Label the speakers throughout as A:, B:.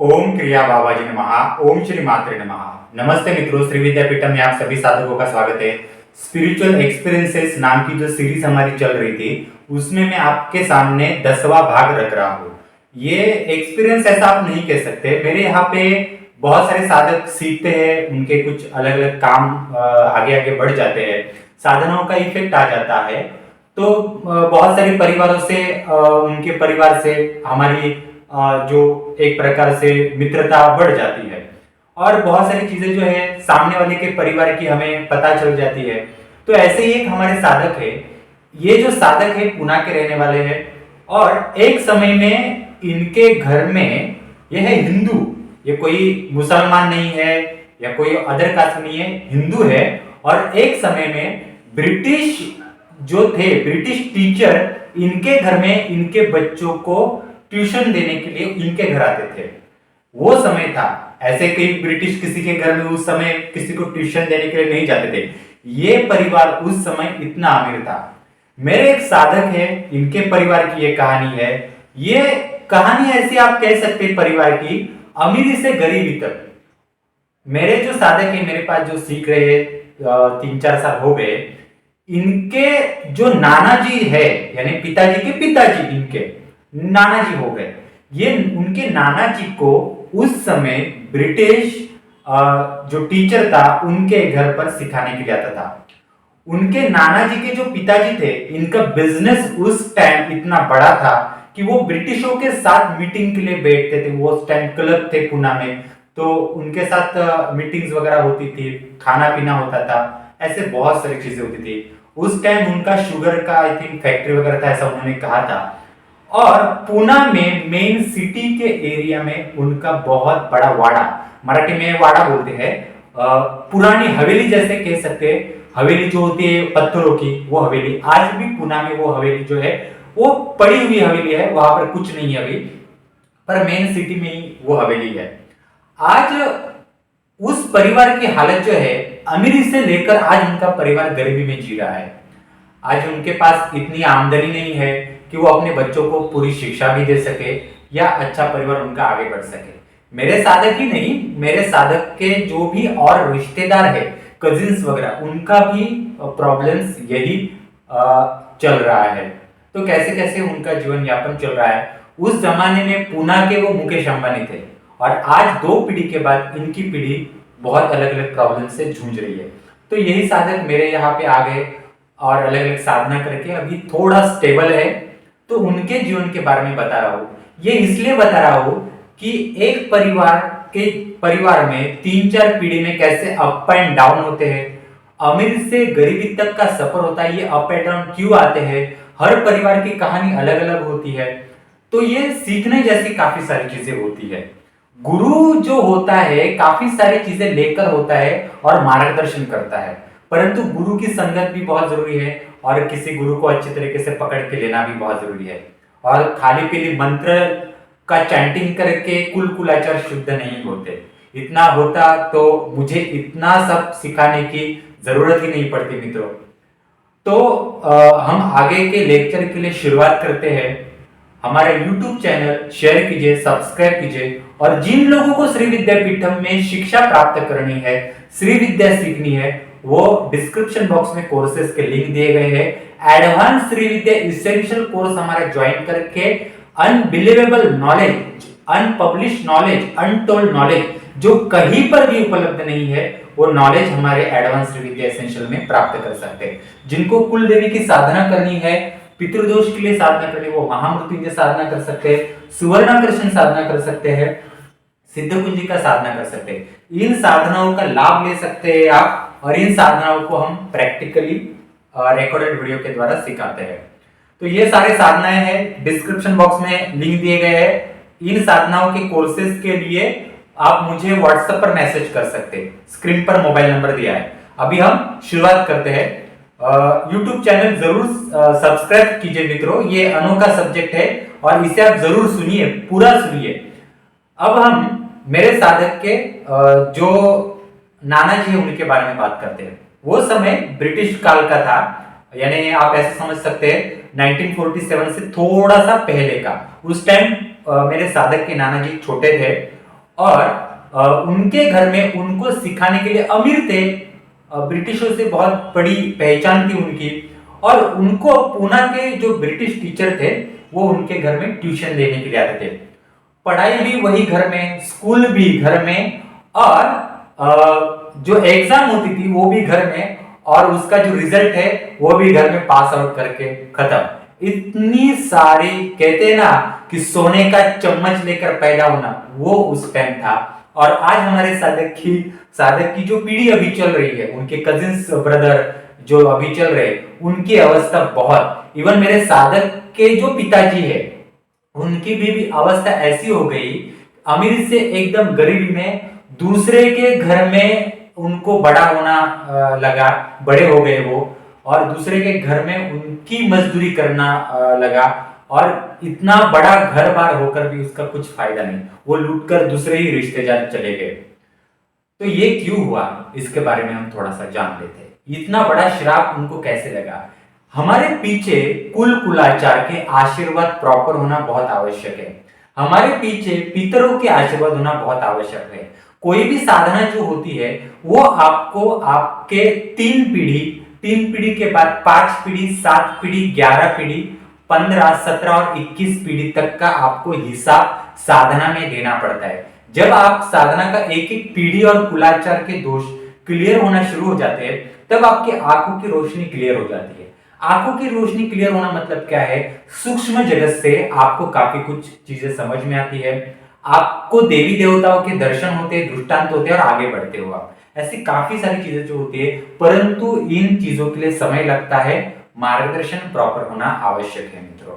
A: ओम क्रिया बाबाजी नमः। ओम श्री मात्रे नमः। नमस्ते मित्रों, श्री विद्यापीठम में आप सभी साधकों का स्वागत है। स्पिरिचुअल एक्सपीरियंसेस नाम की जो सीरीज हमारी चल रही थी उसमें मैं आपके सामने 10वां भाग रख रहा हूँ। ये एक्सपीरियंस ऐसा आप नहीं कह सकते। मेरे यहाँ पे बहुत सारे साधक सीखते हैं, उनके कुछ अलग अलग काम आगे आगे बढ़ जाते हैं, साधनाओं का इफेक्ट आ जाता है। तो बहुत सारे परिवारों से उनके परिवार से हमारी जो एक प्रकार से मित्रता बढ़ जाती है और बहुत सारी चीजें जो है सामने वाले के परिवार की हमें पता चल जाती है। तो ऐसे ही एक हमारे साधक है। ये जो साधक है पुणे के रहने वाले हैं और एक समय में इनके घर में यह है हिंदू, ये कोई मुसलमान नहीं है या कोई अदर कास्ट नहीं है, हिंदू है। और एक समय में ब्रिटिश जो थे, ब्रिटिश टीचर इनके घर में इनके बच्चों को ट्यूशन देने के लिए इनके घर आते थे। वो समय था, ऐसे कई ब्रिटिश किसी के घर में उस समय किसी को ट्यूशन देने के लिए नहीं जाते थे। ये परिवार उस समय इतना अमीर था। मेरे एक साधक है, इनके परिवार की ये कहानी है। ये कहानी ऐसी आप कह सकते हैं परिवार की, अमीरी से गरीबी तक। मेरे जो साधक है, मेरे पास जो सीख रहे हैं 3-4 साल हो गए, इनके जो नाना जी है यानी पिताजी के पिताजी इनके नाना जी हो गए। ये उनके नाना जी को उस समय ब्रिटिश जो टीचर था उनके घर पर सिखाने के लिए आता था। उनके नाना जी के जो पिताजी थे, इनका बिजनेस उस टाइम इतना बड़ा था कि वो ब्रिटिशों के साथ मीटिंग के लिए बैठते थे। वो उस टाइम क्लब थे पुणे में, तो उनके साथ मीटिंग्स वगैरह होती थी, खाना पीना होता था, ऐसे बहुत सारी चीजें होती थी। उस टाइम उनका शुगर का आई थिंक फैक्ट्री वगैरह था, ऐसा उन्होंने कहा था। और पुणे में मेन सिटी के एरिया में उनका बहुत बड़ा वाड़ा, मराठी में वाड़ा बोलते हैं, पुरानी हवेली जैसे कह सकते हैं। हवेली जो होती है पत्थरों की, वो हवेली आज भी पुणे में वो हवेली जो है वो पड़ी हुई हवेली है, वहां पर कुछ नहीं है अभी, पर मेन सिटी में ही वो हवेली है। आज उस परिवार की हालत जो है, अमीरी से लेकर आज उनका परिवार गरीबी में जी रहा है। आज उनके पास इतनी आमदनी नहीं है कि वो अपने बच्चों को पूरी शिक्षा भी दे सके या अच्छा परिवार उनका आगे बढ़ सके। मेरे साधक ही नहीं, मेरे साधक के जो भी और रिश्तेदार है, कजिन्स वगैरह, उनका भी प्रॉब्लम्स यही चल रहा है। तो कैसे कैसे उनका जीवन यापन चल रहा है। उस जमाने में पुणे के वो मुकेश अंबानी थे और आज 2 पीढ़ी के बाद इनकी पीढ़ी बहुत अलग अलग प्रॉब्लम से जूझ रही है। तो यही साधक मेरे यहाँ पे आ गए और अलग अलग साधना करके अभी थोड़ा स्टेबल है। तो उनके जीवन के बारे में बता रहा हूं। ये इसलिए बता रहा हूं कि एक परिवार में 3-4 पीढ़ी में कैसे अप एंड डाउन होते हैं, अमीर से गरीबी तक का सफर होता है। ये अप एंड डाउन क्यों आते हैं, हर परिवार की कहानी अलग अलग होती है। तो ये सीखने जैसी काफी सारी चीजें होती है। गुरु जो होता है काफी सारी चीजें लेकर होता है और मार्गदर्शन करता है, परंतु गुरु की संगत भी बहुत जरूरी है और किसी गुरु को अच्छी तरीके से पकड़ के लेना भी बहुत जरूरी है। और खाली पीली मंत्र का चैंटिंग करके कुल कुलाचार शुद्ध नहीं होते। इतना होता तो मुझे इतना सब सिखाने की जरूरत ही नहीं पड़ती मित्रों। तो हम आगे के लेक्चर के लिए शुरुआत करते हैं। हमारे YouTube चैनल शेयर कीजिए, सब्सक्राइब कीजिए और जिन लोगों को श्री विद्यापीठम में शिक्षा प्राप्त करनी है, श्री विद्या सीखनी है, वो डिस्क्रिप्शन बॉक्स में कोर्सेज के लिंक दिए गए हैं। एडवांस श्री विद्या इसेंशियल कोर्स हमारा ज्वाइन करके unbelievable knowledge, unpublished knowledge, untold knowledge जो कहीं पर भी उपलब्ध नहीं है, वो नॉलेज हमारे एडवांस श्री विद्या एसेंशियल में प्राप्त कर सकते हैं। जिनको कुल देवी की साधना करनी है, पितृदोष के लिए साधना करनी, वो महामृत्युंजय साधना कर सकते हैं, सुवर्णाकर्षण साधना कर सकते हैं, सिद्ध कुंजी का साधना कर सकते हैं। इन साधनाओं का लाभ ले सकते हैं आप, और इन साधनाओं को हम प्रैक्टिकली रिकॉर्डेड वीडियो के द्वारा सिखाते हैं। तो ये सारे साधनाएं हैं, डिस्क्रिप्शन बॉक्स में लिंक दिए गए हैं। इन साधनाओं के कोर्सेज के लिए आप मुझे व्हाट्सएप पर मैसेज कर सकते हैं, स्क्रीन पर मोबाइल नंबर दिया है। अभी हम शुरुआत करते हैं। YouTube चैनल जरूर सब्सक्राइब कीजिए मित्रों, ये अनोखा सब्जेक्ट है और इसे आप जरूर सुनिए, पूरा सुनिए। अब हम मेरे साधक के जो नाना जी है उनके बारे में बात करते हैं। वो समय ब्रिटिश काल का था, यानी आप ऐसे समझ सकते हैं 1947 से थोड़ा सा पहले का। उस टाइम मेरे साधक के नाना जी छोटे थे और उनके घर में उनको सिखाने के लिए अमीर थे, ब्रिटिशों से बहुत बड़ी पहचान थी उनकी, और उनको पूना के जो ब्रिटिश टीचर थे वो उनके घर में ट्यूशन देने के लिए आते थे। पढ़ाई भी वही घर में, स्कूल भी घर में, और जो एग्जाम होती थी वो भी घर में, और उसका जो रिजल्ट है वो भी घर में पास आउट करके खत्म। इतनी सारी, कहते हैं ना कि सोने का चम्मच लेकर पैदा होना, वो उस टाइम था। और आज हमारे साधक की जो पीढ़ी अभी चल रही है, उनके कजिन्स ब्रदर जो अभी चल रहे, उनकी अवस्था बहुत, इवन मेरे साधक के जो पिताजी है उनकी भी अवस्था ऐसी हो गई, अमीर से एकदम गरीबी में, दूसरे के घर में उनको बड़ा होना लगा, बड़े हो गए वो, और दूसरे के घर में उनकी मजदूरी करना लगा, और इतना बड़ा घर बार होकर भी उसका कुछ फायदा नहीं, वो लूटकर दूसरे ही रिश्तेदार चले गए। तो ये क्यों हुआ, इसके बारे में हम थोड़ा सा जान लेते हैं। इतना बड़ा श्राप उनको कैसे लगा? हमारे पीछे कुल कुलाचार के आशीर्वाद प्रॉपर होना बहुत आवश्यक है। हमारे पीछे पितरों के आशीर्वाद होना बहुत आवश्यक है। कोई भी साधना जो होती है वो आपको आपके तीन पीढ़ी के बाद 5 पीढ़ी, 7 पीढ़ी, 11 पीढ़ी, 15, 17 और 21 पीढ़ी तक का आपको हिसाब साधना में देना पड़ता है। जब आप साधना का एक एक पीढ़ी और कुलाचार के दोष क्लियर होना शुरू हो जाते हैं, तब आपकी आंखों की रोशनी क्लियर हो जाती है। आंखों की रोशनी क्लियर होना मतलब क्या है? सूक्ष्म जगत से आपको काफी कुछ चीजें समझ में आती है, आपको देवी देवताओं के दर्शन होते हैं, दृष्टांत होते हैं, और आगे बढ़ते हो आप। ऐसी काफी सारी चीजें जो होती है, परंतु इन चीजों के लिए समय लगता है, मार्गदर्शन प्रॉपर होना आवश्यक है मित्रों।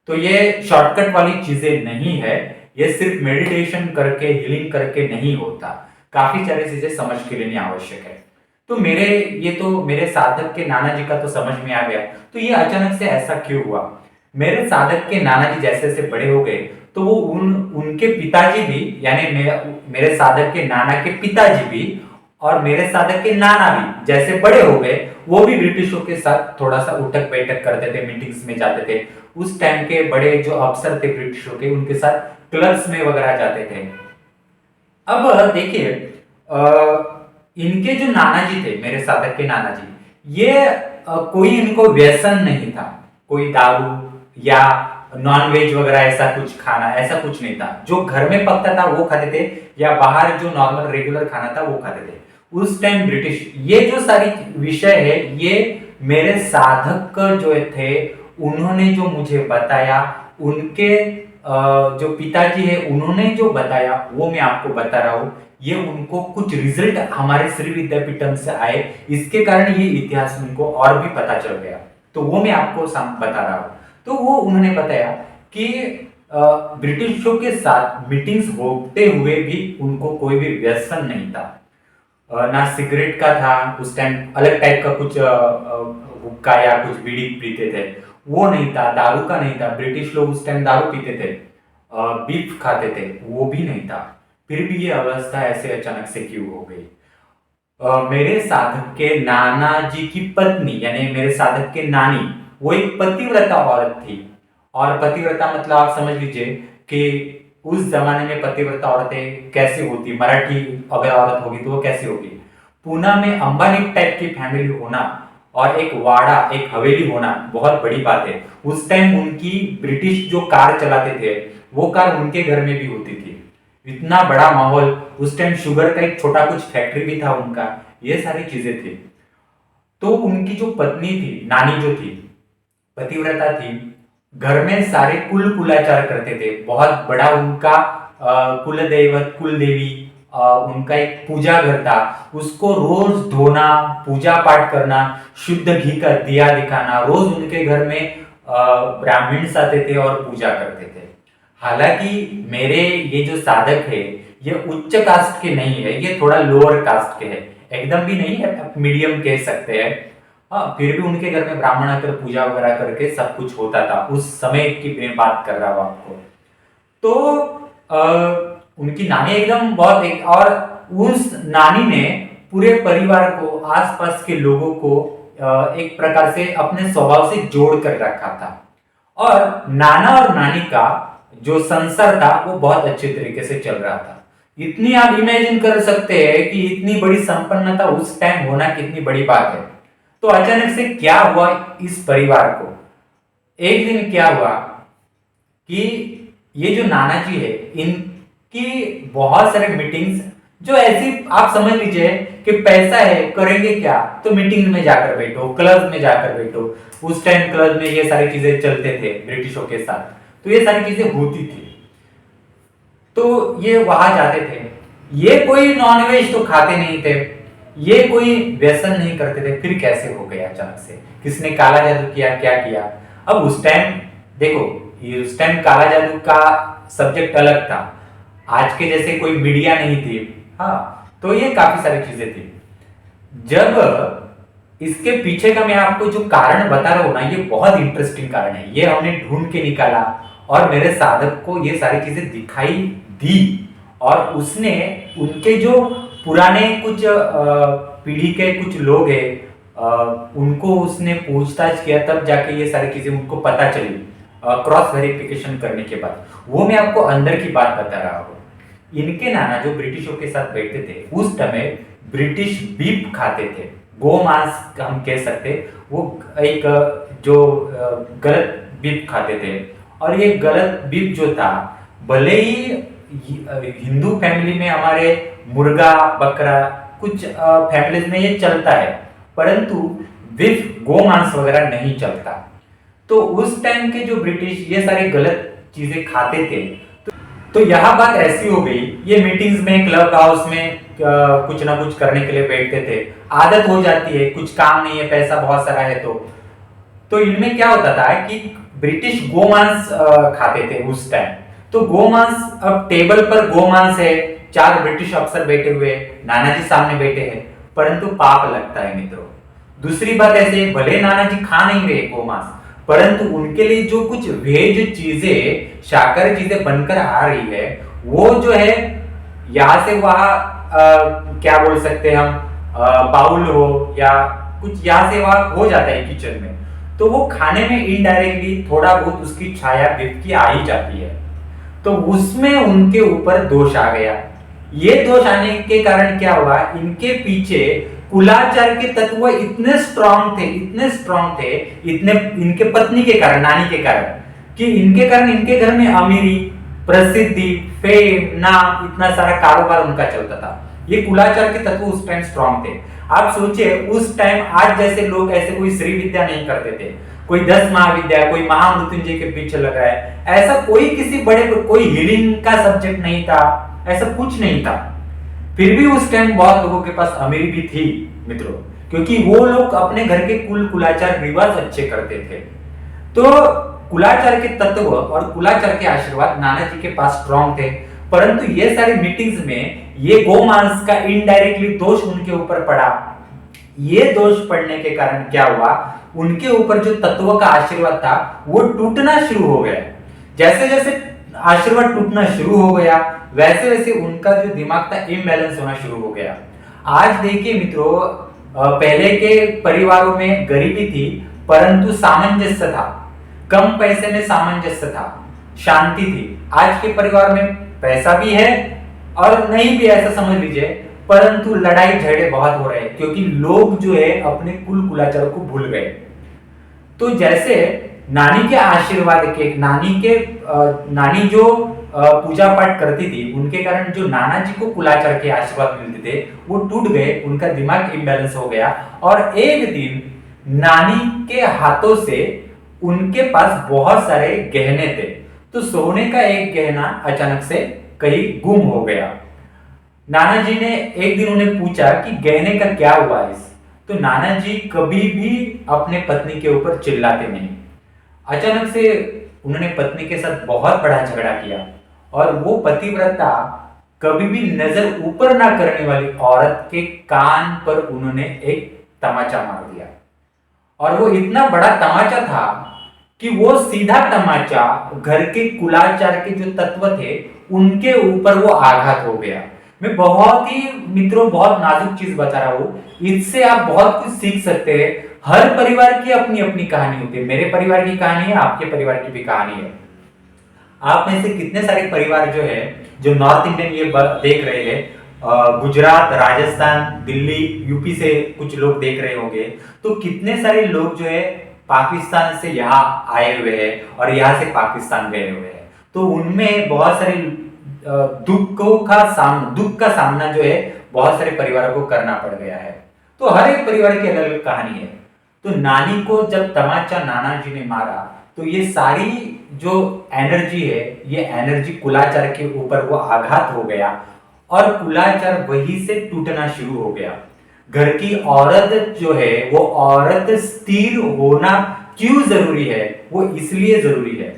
A: तो ये शॉर्टकट वाली चीजें नहीं है, ये सिर्फ मेडिटेशन करके, हीलिंग करके नहीं होता, काफी सारी चीजें समझ के लेनी आवश्यक है। तो मेरे साधक के नाना जी का तो समझ में आ गया, तो ये अचानक से ऐसा क्यों हुआ? मेरे साधक के नाना जी जैसे जैसे बड़े हो गए, तो वो उनके पिताजी भी, यानी मेरे साधक के नाना के पिताजी भी और मेरे साधक के नाना भी जैसे बड़े हो गए, वो भी ब्रिटिशों के साथ थोड़ा सा उठक बैठक करते थे, मीटिंग्स में जाते थे। उस टाइम के बड़े जो अफसर थे ब्रिटिशों के, उनके साथ क्लब्स में वगैरह जाते थे। अब देखिए, इनके जो नाना जी थे, मेरे साधक के नाना जी, ये कोई इनको व्यसन नहीं था, कोई दारू या नॉन वेज वगैरह ऐसा कुछ खाना, ऐसा कुछ नहीं था। जो घर में पकता था वो खाते थे, या बाहर जो नॉर्मल रेगुलर खाना था वो खाते थे। उस टाइम ब्रिटिश, ये जो सारी विषय है, ये मेरे साधक जो थे उन्होंने जो मुझे बताया, उनके जो पिताजी है उन्होंने जो बताया वो मैं आपको बता रहा हूं। ये उनको कुछ रिजल्ट हमारे श्री विद्यापीठम से आए, इसके कारण ये इतिहास उनको और भी पता चल गया, तो वो मैं आपको बता रहा हूं। तो वो उन्होंने बताया कि ब्रिटिशों के साथ मीटिंग्स होते हुए भी उनको कोई भी व्यसन नहीं था, ना सिगरेट का था, उस टाइम अलग टाइप का कुछ हुक्का या कुछ बीड़ी पीते थे, वो नहीं था। दारू का नहीं था, ब्रिटिश लोग उस टाइम दारू पीते थे, बीफ खाते थे, वो भी नहीं था। फिर भी ये अवस्था ऐसे अचानक से क्यों हो गई? मेरे साधक के नाना जी की पत्नी, यानी मेरे साधक के नानी, वो एक पतिव्रता औरत थी। और पतिव्रता मतलब आप समझ लीजिए कि उस जमाने में पतिव्रता औरतें कैसी होती, मराठी अगर औरत होगी तो वो कैसी होगी? पूना में अंबानी टाइप की फैमिली होना और एक वाड़ा, एक हवेली होना बहुत बड़ी बात है। उस टाइम उनकी ब्रिटिश जो कार चलाते थे, वो कार उनके घर में भी होती थी। इतना बड़ा माहौल, उस टाइम शुगर का एक छोटा कुछ फैक्ट्री भी था उनका, ये सारी चीजें थी। तो उनकी जो पत्नी थी, नानी जो थी, पतिव्रता थी, घर में सारे कुल कुलाचार करते थे। बहुत बड़ा उनका कुल दैवत, कुल देवी, उनका एक पूजा घर था, उसको रोज धोना, पूजा पाठ करना, शुद्ध घी का दिया दिखाना, रोज उनके घर में ब्राह्मण आते थे और पूजा करते थे। हालांकि मेरे ये जो साधक है ये उच्च कास्ट के नहीं है, ये थोड़ा लोअर कास्ट के है, एकदम भी नहीं है, मीडियम कह सकते हैं। हाँ, फिर भी उनके घर में ब्राह्मण आकर पूजा वगैरह करके सब कुछ होता था, उस समय की मैं बात कर रहा हूँ आपको। तो उनकी नानी एकदम बहुत और उस नानी ने पूरे परिवार को, आसपास के लोगों को एक प्रकार से अपने स्वभाव से जोड़ कर रखा था। और नाना और नानी का जो संसार था वो बहुत अच्छे तरीके से चल रहा था। इतनी आप इमेजिन कर सकते हैं कि इतनी बड़ी संपन्नता उस टाइम होना कितनी बड़ी बात है। तो अचानक से क्या हुआ इस परिवार को, एक दिन क्या हुआ कि ये जो नाना जी है इनकी बहुत सारे मीटिंग्स, जो ऐसी आप समझ लीजिए कि पैसा है करेंगे क्या, तो मीटिंग में जाकर बैठो, क्लब में जाकर बैठो। उस टाइम क्लब में ये सारी चीजें चलते थे ब्रिटिशों के साथ, तो ये सारी चीजें होती थी। तो ये वहां जाते थे। ये कोई नॉनवेज तो खाते नहीं थे, ये कोई व्यसन नहीं करते थे। फिर कैसे हो गया अचानक से, किसने काला जादू किया, क्या किया? अब उस टाइम देखो, उस टाइम काला जादू का सब्जेक्ट अलग था, आज के जैसे कोई मीडिया नहीं थी। हाँ, तो ये काफी सारी चीजें थी। जब इसके पीछे का मैं आपको जो कारण बता रहा हूं ना, ये बहुत इंटरेस्टिंग कारण है। ये हमने ढूंढ के निकाला और मेरे साधक को ये सारी चीजें दिखाई दी, और उसने उनके जो पुराने कुछ पीढ़ी के कुछ लोग हैं, उनको उसने पूछताछ किया, तब जाके ये सारी चीजें उनको पता चली क्रॉस वेरिफिकेशन करने के बाद। वो मैं आपको अंदर की बात बता रहा हूँ। इनके नाना जो ब्रिटिशों के साथ बैठते थे उस समय ब्रिटिश बीफ खाते थे, गोमांस हम कह सकते। वो एक जो गलत बीफ खाते थे, और ये गलत बीफ जो था, भले ही हिंदू फैमिली में हमारे मुर्गा बकरा कुछ फैमिलीज में ये चलता है, परंतु बीफ गोमांस वगैरह नहीं चलता। तो उस टाइम के जो ब्रिटिश ये सारी गलत चीजें खाते थे। तो यह बात ऐसी हो गई, ये मीटिंग्स में क्लब हाउस में कुछ ना कुछ करने के लिए बैठते थे। आदत हो जाती है, कुछ काम नहीं है, पैसा बहुत सारा है, तो इनमें क्या होता था कि ब्रिटिश गोमांस खाते थे उस टाइम। तो गोमांस, अब टेबल पर गोमांस है, 4 ब्रिटिश अफसर बैठे हुए, नाना जी सामने बैठे हैं, परंतु पाप लगता है मित्रों। दूसरी बात ऐसे, भले नाना जी खा नहीं रहे गोमांस, परंतु उनके लिए जो कुछ वेज चीजें, शाकाहारी चीजें बनकर आ रही है, वो जो है यहाँ से वहां क्या बोल सकते हैं हम, बाउल हो या कुछ यहाँ से वहां हो जाता है किचन में, तो वो खाने में इनडायरेक्टली थोड़ा बहुत उसकी छाया बीफ की आ ही जाती है। तो उसमें उनके ऊपर दोष आ गया। ये दोष आने के कारण क्या हुआ, इनके पीछे कुलाचार के तत्व इतने स्ट्रांग थे, इतने स्ट्रांग थे, इतने इनके पत्नी के कारण, नानी के कारण, कि इनके कारण इनके घर में अमीरी, प्रसिद्धि, फेम, नाम, इतना सारा कारोबार उनका चलता था। ये कुलाचार के तत्व उस टाइम स्ट्रांग थे। आप सोचिए उस टाइम आज जैसे लोग ऐसे कोई श्री विद्या नहीं करते थे, कोई 10 महाविद्या, कोई महामृत्युंजय के पीछे लगा है, ऐसा कोई किसी बड़े, कोई हीलिंग का सब्जेक्ट नहीं था, ऐसा कुछ नहीं था। फिर भी उस टाइम बहुत लोगों के पास अमीरी भी थी मित्रों, क्योंकि वो लोग अपने घर के कुल कुलाचार रिवाज अच्छे करते थे। तो कुलाचार के तत्व और कुलाचार के आशीर्वाद नाना जी के पास स्ट्रॉन्ग थे, परंतु ये सारी मीटिंग्स में ये गोमांस का इनडायरेक्टली दोष उनके ऊपर पड़ा। ये दोष पड़ने के कारण क्या हुआ, उनके ऊपर जो तत्व का आशीर्वाद था वो टूटना शुरू हो गया। जैसे जैसे आशीर्वाद टूटना शुरू हो गया, वैसे वैसे उनका जो दिमाग था इम्बैलेंस होना शुरू हो गया। आज देखिए मित्रों, पहले के परिवारों में गरीबी थी, परंतु सामंजस्य था, कम पैसे में सामंजस्य था, शांति थी। आज के परिवार में पैसा भी है और नहीं भी, ऐसा समझ लीजिए, परंतु लड़ाई झगड़े बहुत हो रहे हैं, क्योंकि लोग जो है अपने कुल कुलाचार को भूल गए। तो जैसे नानी के आशीर्वाद के, नानी जो पूजा पाठ करती थी, उनके कारण जो नाना जी को कुलाचार के आशीर्वाद मिलते थे वो टूट गए, उनका दिमाग इम्बैलेंस हो गया। और एक दिन नानी के हाथों से उनके पास बहुत सारे गहने थे, तो सोने का एक गहना अचानक से कहीं गुम हो गया। नाना जी ने एक दिन उन्हें पूछा कि गहने का क्या हुआ इस, तो नाना जी कभी भी अपने पत्नी के ऊपर चिल्लाते नहीं। अचानक से उन्होंने पत्नी के साथ बहुत बड़ा झगड़ा किया, और वो पतिव्रता, कभी भी नजर ऊपर ना करने वाली औरत के कान पर उन्होंने एक तमाचा मार दिया। और वो इतना बड़ा तमाचा था कि वो सीधा तमाचा घर के कुलाचार के जो तत्व थे उनके ऊपर वो आघात हो गया। मैं बहुत ही मित्रों बहुत नाजुक चीज बता रहा हूं, इससे आप बहुत कुछ सीख सकते हैं। हर परिवार की अपनी अपनी कहानी होती है। मेरे परिवार की कहानी है, आपके परिवार की भी कहानी है। आप में से कितने सारे परिवार जो है जो नॉर्थ इंडियन ये देख रहे हैं, गुजरात, राजस्थान, दिल्ली, यूपी से कुछ लोग देख रहे होंगे, तो कितने सारे लोग जो है पाकिस्तान से यहाँ आए हुए हैं और यहाँ से पाकिस्तान गए हुए हैं। तो उनमें बहुत सारे दुख का सामना जो है बहुत सारे परिवारों को करना पड़ गया है। तो हर एक परिवार की अलग अलग कहानी है। तो नानी को जब तमाचा नाना जी ने मारा, तो ये सारी जो एनर्जी है, ये एनर्जी कुलाचार के ऊपर वो आघात हो गया और कुलाचार वहीं से टूटना शुरू हो गया। घर की औरत जो है, वो औरत स्थिर होना क्यों जरूरी है? वो इसलिए जरूरी है,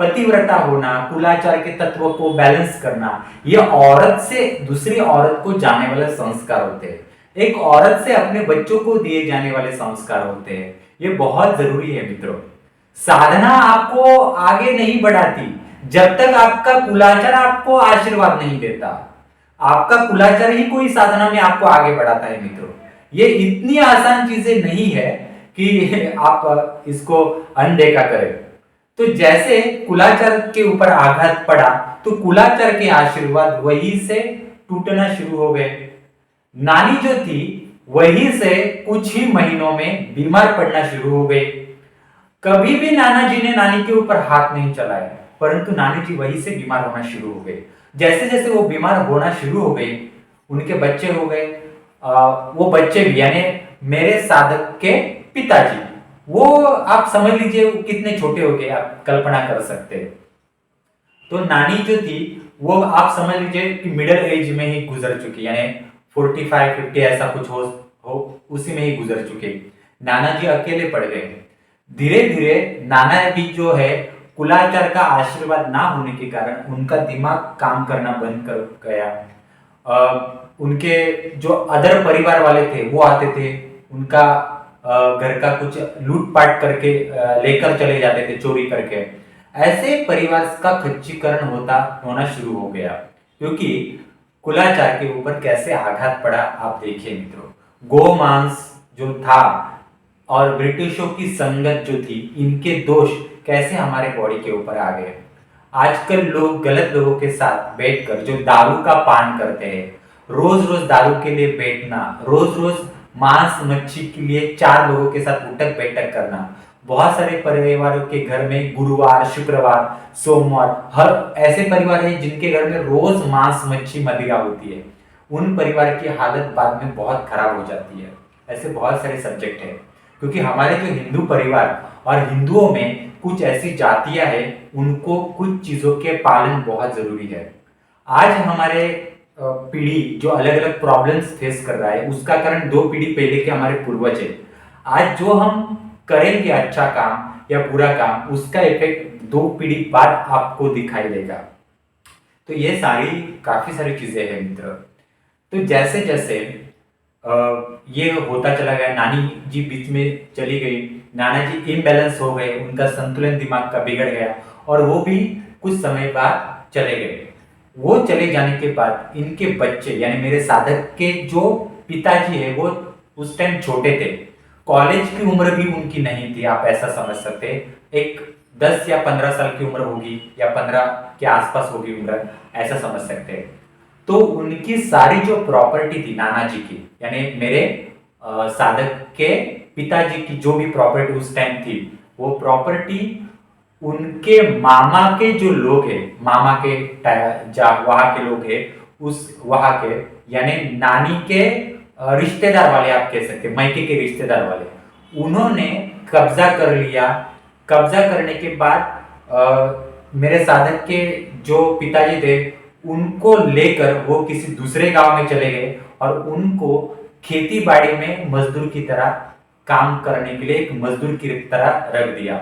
A: पतिव्रता होना, कुलाचार के तत्व को बैलेंस करना, ये औरत से दूसरी औरत को जाने वाले संस्कार होते हैं। एक औरत से अपने बच्चों को दिए जाने वाले संस्कार होते हैं। ये बहुत जरूरी है मित्रों। साधना आपको आगे नहीं बढ़ाती जब तक आपका कुलाचार आपको आशीर्वाद नहीं देता। आपका कुलाचार ही कोई साधना में आपको आगे बढ़ाता है मित्रों। ये इतनी आसान चीजें नहीं है कि आप इसको अनदेखा करें। तो जैसे कुलाचार के ऊपर आघात पड़ा, तो कुलाचार के आशीर्वाद वहीं से टूटना शुरू हो गए। नानी जो थी वहीं से कुछ ही महीनों में बीमार पड़ना शुरू हो गई। कभी भी नाना जी ने नानी के ऊपर हाथ नहीं चलाया, परंतु नानी जी वहीं से बीमार होना शुरू हो गए। जैसे जैसे वो बीमार होना शुरू हो गए, उनके बच्चे हो गए। वो बच्चे भी यानी मेरे साधक के पिताजी, वो आप समझ लीजिए कितने छोटे हो गए, आप कल्पना कर सकते हैं। तो नानी जो थी वो आप समझ लीजिए कि मिडिल एज में ही गुजर चुकी, यानी 45-50 ऐसा कुछ हो उसी में ही गुजर चुके। नाना जी अकेले पड़ गए। धीरे धीरे नाना भी जो है कुलाचार का आशीर्वाद ना होने के कारण उनका दिमाग काम करना बंद कर गया। उनके जो अदर परिवार वाले थे वो आते थे, उनका घर का कुछ लूटपाट करके लेकर चले जाते थे चोरी करके। ऐसे परिवार का खच्चीकरण होना शुरू हो गया, क्योंकि कुलाचार के ऊपर कैसे आघात पड़ा आप देखिए मित्रों। गो मांस जो था और ब्रिटिशों की संगत जो थी, इनके दोष कैसे हमारे बॉडी के ऊपर आ गए। आजकल लोग गलत लोगों के साथ बैठकर जो दारू का पान करते हैं, रोज रोज दारू के लिए बैठना, रोज रोज मांस मच्छी के लिए 4 लोगों के साथ उठक बैठक करना। बहुत सारे परिवारों के घर में गुरुवार, शुक्रवार, सोमवार, हर ऐसे परिवार हैं जिनके घर में रोज मांस मच्छी मदिरा होती है। उन परिवार की हालत बाद में बहुत खराब हो जाती है। ऐसे बहुत सारे सब्जेक्ट है, क्योंकि हमारे जो हिंदू परिवार और हिंदुओं में कुछ ऐसी जातियां हैं, उनको कुछ चीजों के पालन बहुत जरूरी है। आज हमारे पीढ़ी जो अलग अलग प्रॉब्लम्स फेस कर रहा है, उसका कारण 2 पीढ़ी पहले के हमारे पूर्वज है। आज जो हम करेंगे अच्छा काम या बुरा काम, उसका इफेक्ट 2 पीढ़ी बाद आपको दिखाई देगा। तो ये काफी सारी चीजें हैं मित्र। तो जैसे जैसे ये होता चला गया, नानी जी बीच में चली गई, नाना जी इम्बैलेंस हो गए, उनका संतुलन दिमाग का बिगड़ गया और वो भी कुछ समय बाद चले गए। वो चले जाने के बाद इनके बच्चे यानी मेरे साधक के जो पिताजी है, वो उस टाइम छोटे थे, कॉलेज की उम्र भी उनकी नहीं थी, आप ऐसा समझ सकते हैं। एक 10 या 15 साल की उम्र होगी या 15 के आसपास होगी उम्र, ऐसा समझ सकते हैं। तो उनकी सारी जो प्रॉपर्टी थी नाना जी की, यानी मेरे साधक के पिताजी की जो भी प्रॉपर्टी उस टाइम थी, वो प्रॉपर्टी उनके मामा के जो लोग हैं, मामा के वहां के लोग हैं, उस वहां के यानी नानी के रिश्तेदार वाले, आप कह सकते हैं मायके के रिश्तेदार वाले, उन्होंने कब्जा कर लिया। कब्जा करने के बाद मेरे साधक के जो पिताजी थे, उनको लेकर वो किसी दूसरे गांव में चले गए और उनको खेती बाड़ी में मजदूर की तरह काम करने के लिए एक मजदूर की तरह रख दिया।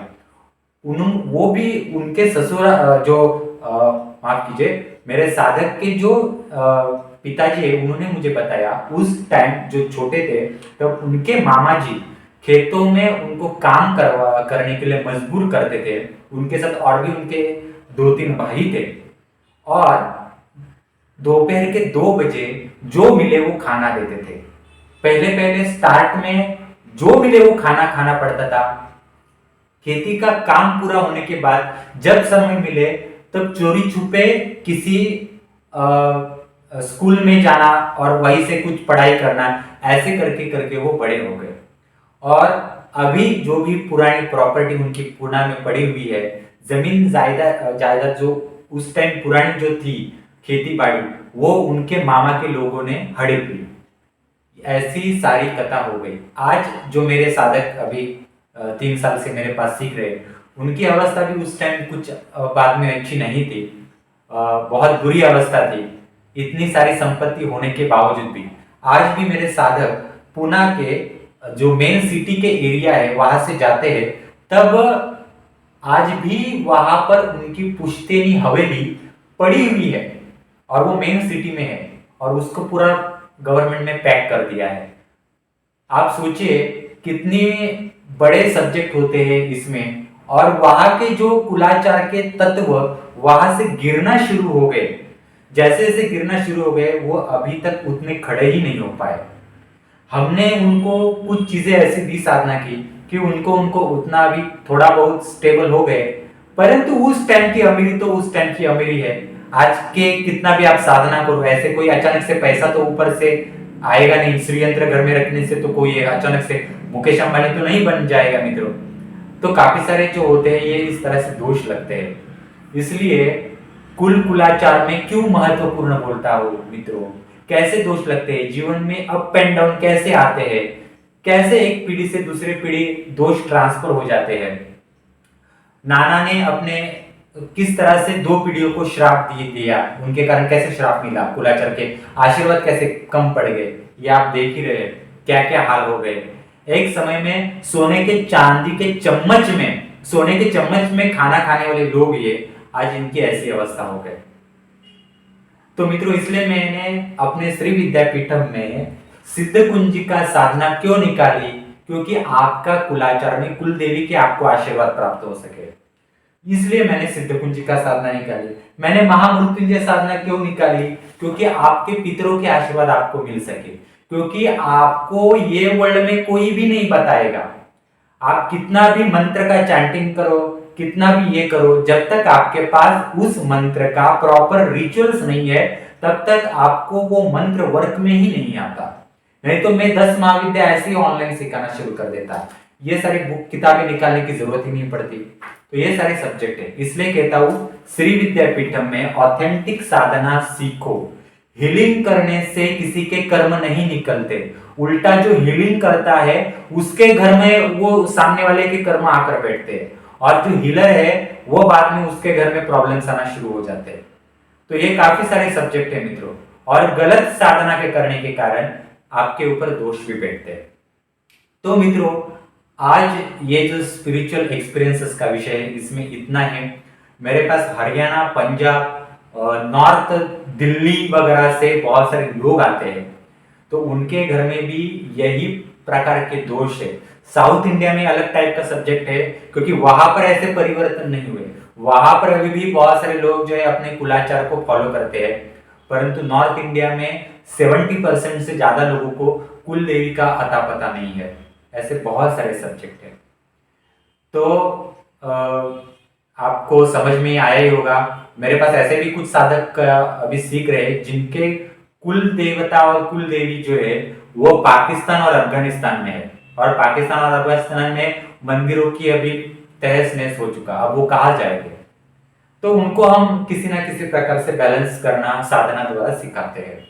A: वो भी उनके ससुर जो माफ कीजिए, मेरे साधक के जो पिताजी है, उन्होंने मुझे बताया उस टाइम जो छोटे थे, तो उनके मामा जी खेतों में उनको काम करने के लिए मजबूर करते थे। उनके साथ और भी उनके 2-3 भाई थे और दोपहर के 2 बजे जो मिले वो खाना देते थे। पहले पहले स्टार्ट में जो मिले वो खाना खाना पड़ता था। खेती का काम पूरा होने के बाद जब समय मिले तब चोरी छुपे किसी स्कूल में जाना और वहीं से कुछ पढ़ाई करना, ऐसे करके करके वो बड़े हो गए। और अभी जो भी पुरानी प्रॉपर्टी उनकी पुणे में पड़ी हुई है, जमीन जायदाद जायदाद जो उस टाइम पुरानी जो थी, खेती बाड़ी, वो उनके मामा के लोगों ने हड़प ली। ऐसी सारी कथा हो गई। आज जो मेरे साधक अभी 3 साल से मेरे पास सीख रहे, उनकी अवस्था भी उस टाइम कुछ बाद में अच्छी नहीं थी। बहुत बुरी अवस्था थी, इतनी सारी संपत्ति होने के बावजूद भी। आज भी मेरे साधक पुणे के जो मेन सिटी के एरिया है वहां से जाते हैं, तब आज भी वहां पर उनकी पुश्तैनी हवेली पड़ी हुई है और वो मेन सिटी में है और उसको पूरा गवर्नमेंट ने पैक कर दिया है। आप सोचिए कितने बड़े सब्जेक्ट होते हैं इसमें, और वहां के जो कुलाचार के तत्व वहां से गिरना शुरू हो गए। जैसे जैसे गिरना शुरू हो गए, वो अभी तक उतने खड़े ही नहीं हो पाए। हमने उनको कुछ चीजें ऐसी दी साधना की कि उनको उनको उतना अभी थोड़ा बहुत स्टेबल हो गए, परंतु उस टाइम की अमीरी तो उस टाइम की अमीरी है। आज के कितना भी आप साधना करो, ऐसे कोई अचानक से पैसा तो ऊपर से आएगा नहीं। श्रीयंत्र घर में रखने से तो कोई अचानक से मुकेश अंबानी तो नहीं बन जाएगा मित्रों। तो काफी सारे जो होते हैं ये इस तरह से दोष लगते हैं। इसलिए कुल कुलाचार में क्यों महत्वपूर्ण बोलता हूं मित्रों, कैसे दोष लगते हैं जीवन में, अप एंड डाउन कैसे आते हैं, कैसे एक पीढ़ी से दूसरी पीढ़ी दोष ट्रांसफर हो जाते हैं। नाना ने अपने किस तरह से 2 पीढ़ियों को श्राप दिया, उनके कारण कैसे श्राप मिला, कुलाचार के आशीर्वाद कैसे कम पड़ गए, ये आप देख ही रहे, क्या क्या हाल हो गए। एक समय में सोने के चांदी के चम्मच में, सोने के चम्मच में खाना खाने वाले लोग ये आज इनकी ऐसी अवस्था हो गए। तो मित्रों, इसलिए मैंने अपने श्री विद्यापीठम में सिद्ध कुंजिका साधना क्यों निकाली, क्योंकि आपका कुलाचार में कुल देवी के आपको आशीर्वाद प्राप्त हो सके, इसलिए मैंने सिद्ध कुंजिका साधना निकाली। मैंने महामृत्युंजय साधना क्यों निकाली, क्योंकि आपके पितरों के आशीर्वाद आपको मिल सके, क्योंकि आपको ये वर्ल्ड में कोई भी नहीं बताएगा। आप कितना भी मंत्र का चैंटिंग करो, कितना भी ये करो, जब तक आपके पास उस मंत्र का प्रॉपर रिचुअल्स नहीं है, तब तक आपको वो मंत्र वर्क में ही नहीं आता। नहीं तो मैं 10 महाविद्या ऐसे ही ऑनलाइन सिखाना शुरू कर देता, ये सारी बुक किताबें निकालने की जरूरत ही नहीं पड़ती। तो ये सारे सब्जेक्ट है, इसलिए कहता हूं श्री विद्यापीठम में ऑथेंटिक साधना सीखो। हीलिंग करने से किसी के कर्म नहीं निकलते, उल्टा जो हीलिंग करता है उसके घर में वो सामने वाले के कर्म आकर बैठते हैं, और जो हीलर है वो बाद में उसके घर में प्रॉब्लम्स आना शुरू हो जाते हैं। तो ये काफी सारे सब्जेक्ट है मित्रों, और गलत साधना के करने के कारण आपके ऊपर दोष भी बैठते हैं। तो मित्रों, आज ये जो स्पिरिचुअल एक्सपीरियंसेस का विषय है इसमें इतना है। मेरे पास हरियाणा, पंजाब, नॉर्थ दिल्ली वगैरह से बहुत सारे लोग आते हैं, तो उनके घर में भी यही प्रकार के दोष है। साउथ इंडिया में अलग टाइप का सब्जेक्ट है, क्योंकि वहां पर ऐसे परिवर्तन नहीं हुए। वहां पर अभी भी बहुत सारे लोग जो है अपने कुलाचार को फॉलो करते हैं, परंतु नॉर्थ इंडिया में 70% से ज्यादा लोगों को कुल देवी का अता पता नहीं है। ऐसे बहुत सारे सब्जेक्ट हैं। तो आपको समझ में आया ही होगा। मेरे पास ऐसे भी कुछ साधक अभी सीख रहे हैं जिनके कुल देवता और कुल देवी जो है वो पाकिस्तान और अफगानिस्तान में है, और पाकिस्तान और अफगानिस्तान में मंदिरों की अभी तहस नहस हो चुका, अब वो कहाँ जाएंगे। तो उनको हम किसी ना किसी प्रकार से बैलेंस करना साधना द्वारा सिखाते हैं।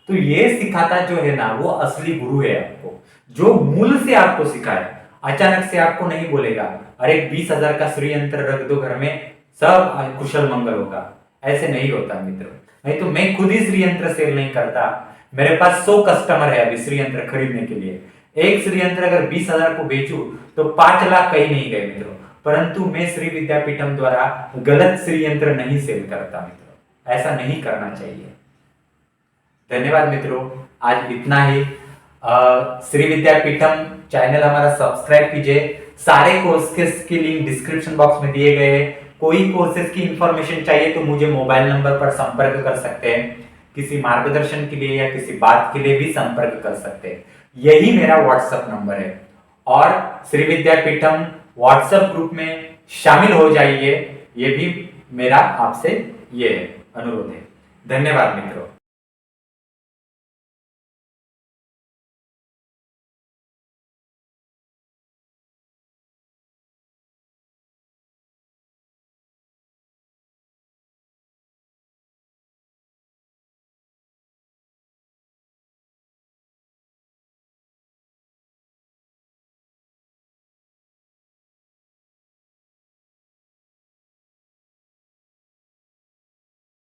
A: तो ये सिखाता जो है ना, वो असली गुरु है आपको, जो मूल से आपको सिखाए। अचानक से आपको नहीं बोलेगा अरे 20,000 का श्री यंत्र रख दो घर में, सब कुशल मंगल होगा। ऐसे नहीं होता मित्र। नहीं तो मैं खुद ही श्री यंत्र सेल नहीं करता। मेरे पास 100 कस्टमर है अभी श्री यंत्र खरीदने के लिए। एक श्री यंत्र अगर 20,000 को बेचूं तो 5 लाख कहीं नहीं गए मित्रों। परंतु मैं श्री विद्यापीठम द्वारा गलत श्री यंत्र नहीं सेल करता मित्रों, ऐसा नहीं करना चाहिए। धन्यवाद मित्रों, आज इतना ही। श्री विद्यापीठम चैनल हमारा सब्सक्राइब कीजिए। सारे कोर्सेस की लिंक डिस्क्रिप्शन बॉक्स में दिए गए हैं। कोई कोर्सेज की इंफॉर्मेशन चाहिए तो मुझे मोबाइल नंबर पर संपर्क कर सकते हैं। किसी मार्गदर्शन के लिए या किसी बात के लिए भी संपर्क कर सकते हैं। यही मेरा व्हाट्सएप नंबर है। और श्री विद्यापीठम व्हाट्सएप ग्रुप में शामिल हो जाइए, ये भी मेरा आपसे ये अनुरोध है। धन्यवाद मित्रों।